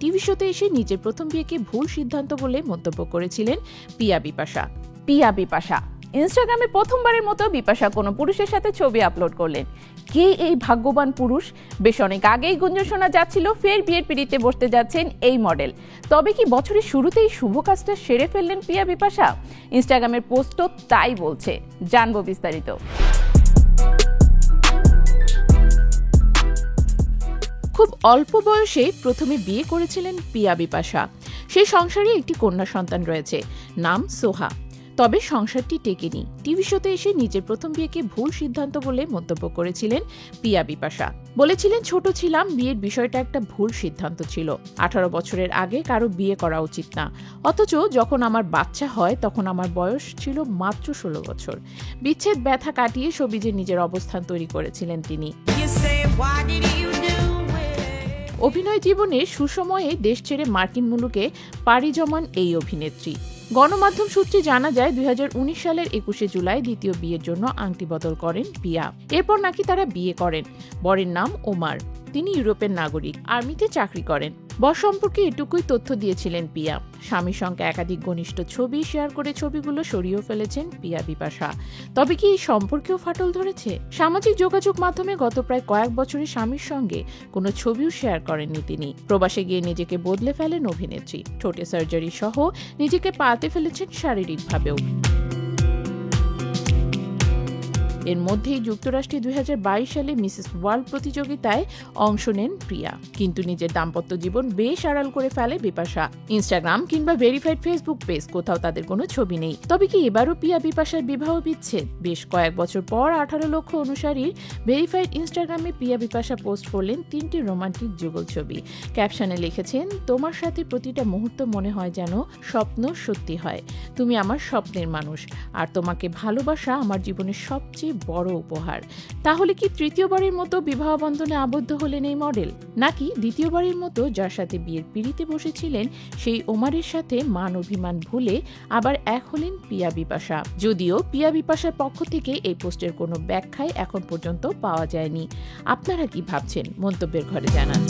TV শোতে এসে নিজের প্রথম বিয়েকে ভুল সিদ্ধান্ত বলে মন্তব্য করেছিলেন পিয়া বিপাশা। ইনস্টাগ্রামে প্রথমবারের মতো বিপাশা কোনো পুরুষের সাথে ছবি আপলোড করলেন। কে এই ভাগ্যবান পুরুষ? বেশ অনেক আগেই গুঞ্জন শোনা যাচ্ছিল ফের বিয়ের পিঁড়িতে বসতে যাচ্ছেন এই মডেল। তবে কি বছরের শুরুতেই শুভ কাজটা সেরে ফেললেন পিয়া বিপাশা? ইনস্টাগ্রামের পোস্টও তাই বলছে। জানবো বিস্তারিত। খুব অল্প বয়সে প্রথমে বিয়ে করেছিলেন পিয়া বিপাশা। সেই সংসারে একটি কন্যা সন্তান রয়েছে, নাম সোহা। তবে সংসারটি টেকেনি। টিভি শোতে এসে নিজের প্রথম বিয়েকে ভুল সিদ্ধান্ত বলে মন্তব্য করেছিলেন পিয়া বিপাশা। বলেছিলেন, ছোট ছিলাম, বিয়ের বিষয়টা একটা ভুল সিদ্ধান্ত ছিল। 18 বছরের আগে কারো বিয়ে করা উচিত না। অথচ যখন আমার বাচ্চা হয় তখন আমার বয়স ছিল মাত্র 16 বছর। বিচ্ছেদ ব্যথা কাটিয়ে শোবিজে নিজের অবস্থান তৈরি করেছিলেন তিনি। অভিনয় জীবনের সুসময়ে দেশ ছেড়ে মার্কিন মুলুকে পাড়ি জমান এই অভিনেত্রী। গণমাধ্যম সূত্রে জানা যায় 2019 সালের 21শে জুলাই দ্বিতীয় বিয়ের জন্য আংটি বদল করেন পিয়া। এরপর নাকি তারা বিয়ে করেন। বরের নাম ওমার। তিনি ইউরোপের নাগরিক, আর্মিতে চাকরি করেন। বর সম্পর্কে এটুকুই তথ্য দিয়েছিলেন পিয়া। স্বামীর সঙ্গে একাধিক ঘনিষ্ঠ ছবি শেয়ার করে ছবিগুলো সরিয়েও ফেলেছেন পিয়া বিপাশা। তবে কি এই সম্পর্কেও ফাটল ধরেছে? সামাজিক যোগাযোগ মাধ্যমে গত প্রায় কয়েক বছরে স্বামীর সঙ্গে কোনো ছবিও শেয়ার করেননি তিনি। প্রবাসে গিয়ে নিজেকে বদলে ফেলেন অভিনেত্রী। ঠোঁটে সার্জারি সহ নিজেকে পাল্টে ফেলেছেন শারীরিকভাবেও। এর মধ্যেই যুক্তরাষ্ট্রে 2022 সালে মিসেস ওয়ার্ল্ড প্রতিযোগিতায় অংশ নেন প্রিয়া। কিন্তু নিজের দাম্পত্য জীবন বেশ আড়াল করে ফেলে বিপাশা। ইনস্টাগ্রাম কিংবা ভেরিফাইড ফেসবুক পেজ, কোথাও তাদের কোনো ছবি নেই। তবে কি এবারও পিয়া বিপাশার বিবাহ বিচ্ছেদ? বেশ কয়েক বছর পর 18 লক্ষ অনুসারীর ভেরিফাইড ইনস্টাগ্রামে পিয়া বিপাশা পোস্ট করলেন 3টি রোমান্টিক যুগল ছবি। ক্যাপশনে লিখেছেন, তোমার সাথে প্রতিটা মুহূর্ত মনে হয় যেন স্বপ্ন সত্যি হয়। তুমি আমার স্বপ্নের মানুষ, আর তোমাকে ভালোবাসা আমার জীবনের সবচেয়ে বড় উপহার। তাহলে কি তৃতীয়বারের মতো বিবাহ বন্ধনে আবদ্ধ হলেন এই মডেল? নাকি দ্বিতীয়বারের মতো যার সাথে বিয়ের পিঁড়িতে বসেছিলেন সেই ওমারের সাথে মান অভিমান ভুলে আবার এক হলেন পিয়া বিপাশা? যদিও পিয়া বিপাশার পক্ষ থেকে এই পোস্টের কোনো ব্যাখ্যাই এখন পর্যন্ত পাওয়া যায়নি। আপনারা কি ভাবছেন? মন্তব্যের ঘরে জানান।